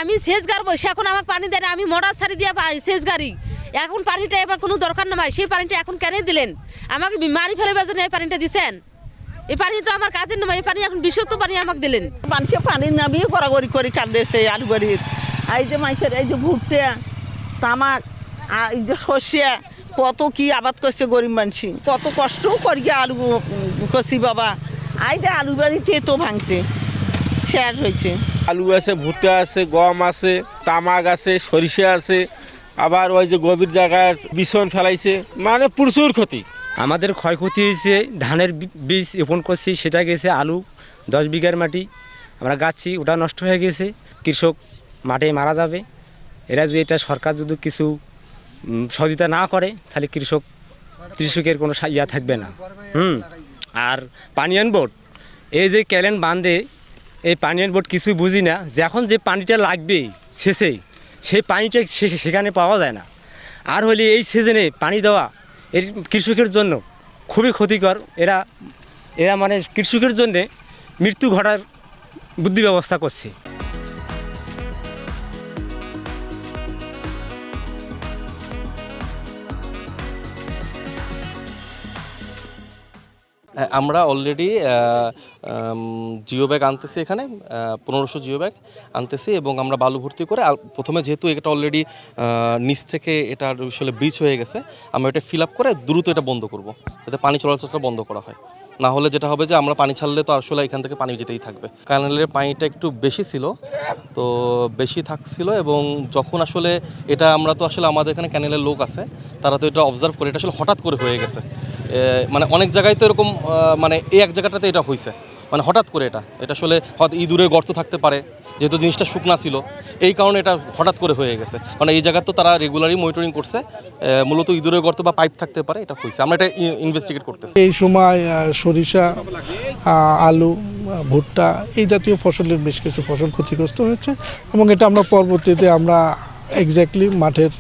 আমি সেচ গাড় বসে এখন আমাকে পানি দেয় না, আমি মোটর ছাড়ি দিয়ে পাই সেচ গাড়ি। এখন পানিটা এবার কোনো দরকার নয়, সেই পানিটা এখন কেন দিলেন? আমাকে মারি ফেলে বেজন্য এই পানিটা দিচ্ছেন? এই পানি তো আমার কাজের নয়, এই পানি এখন বিষাক্ত পানি আমাকে দিলেন। মানুষে পানি নামিয়ে কড়াগড়ি করে কাঁদেছে আলু বাড়ির। এই যে মানুষের এই যে ভুট্টা, তামাক, এই যে সর্ষে, কত কি আবাদ করছে গরিব মানুষ, কত কষ্টও করিয়া আলু করছি বাবা। এই যে আলু বাড়িতে তো ভাঙছে, শেষ হয়েছে। আলু আছে, ভুট্টা আছে, গম আছে, তামাক আছে, সরিষা আছে, আবার ওই যে গভীর জায়গায় বিছন ফেলাইছে, মানে প্রচুর ক্ষতি। আমাদের ক্ষয়ক্ষতি হয়েছে, ধানের বীজ রোপণ করছি, সেটা গেছে আলু 10 বিঘার মাটি আমরা গাচ্ছি, ওটা নষ্ট হয়ে গেছে। কৃষক মাঠে মারা যাবে। এরা যদি এটা সরকার যদি কিছু সহযোগিতা না করে তাহলে কৃষকের কোনো ইয়া থাকবে না। আর পানীয় বোর্ড, এই যে ক্যালেন বাঁধে, এই পানীয় বোর্ড কিছু বুঝি না, যখন যে পানিটা লাগবে শেষে সেই পানিটা সেখানে পাওয়া যায় না। আর হলে এই সিজনে পানি দেওয়া এর কৃষকের জন্য খুবই ক্ষতিকর। এরা মানে কৃষকের জন্যে মৃত্যু ঘটার বুদ্ধি ব্যবস্থা করছে। আমরা অলরেডি জিও ব্যাগ আনতেছি, এখানে 1500 জিও ব্যাগ আনতেছি এবং আমরা বালু ভর্তি করে প্রথমে যেহেতু এটা অলরেডি নিচ থেকে এটা আসলে ব্রিজ হয়ে গেছে, আমরা এটা ফিল আপ করে দ্রুত এটা বন্ধ করব, যাতে পানি চলাচলটা বন্ধ করা হয়। না হলে যেটা হবে যে আমরা পানি ছাড়লে তো আসলে এখান থেকে পানি যেতেই থাকবে। ক্যানেলের পানিটা একটু বেশি ছিল, তো বেশি থাকছিল এবং যখন আসলে এটা আমরা তো আসলে আমাদের এখানে ক্যানেলের লোক আছে, তারা তো এটা অবজার্ভ করে, এটা আসলে হঠাৎ করে হয়ে গেছে। মানে অনেক জায়গায় তো এরকম মানে এই এক জায়গাটাতে এটা হয়েছে, মানে হঠাৎ করে এটা আসলে হয়তো ইঁদুরের গর্ত থাকতে পারে, যেহেতু জিনিসটা শুকনা ছিল এই কারণে এটা হঠাৎ করে হয়ে গেছে। কারণ এই জায়গা তো তারা রেগুলারই মনিটরিং করছে, মূলত ইঁদুরের গর্ত বা পাইপ থাকতে পারে, এটা হয়েছে। আমরা এটা ইনভেস্টিগেট করতেছি। এই সময় সরিষা, আলু, ভুট্টা এই জাতীয় ফসলের বেশ কিছু ফসল ক্ষতিগ্রস্ত হয়েছে এবং এটা আমরা পরবর্তীতে আমরা এক্স্যাক্টলি মাঠের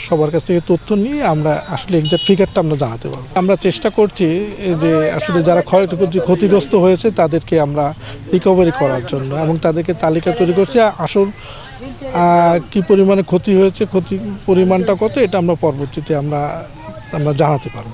সবার কাছ থেকে তথ্য নিয়ে আমরা আসলে এক্স্যাক্ট ফিগারটা আমরা জানাতে পারবো। আমরা চেষ্টা করছি যে আসলে যারা ক্ষতিগ্রস্ত হয়েছে তাদেরকে আমরা রিকভারি করার জন্য এবং তাদেরকে তালিকা তৈরি করছি। আসল কি পরিমাণে ক্ষতি হয়েছে, ক্ষতি পরিমাণটা কত, এটা আমরা পরবর্তীতে আমরা জানাতে পারবো।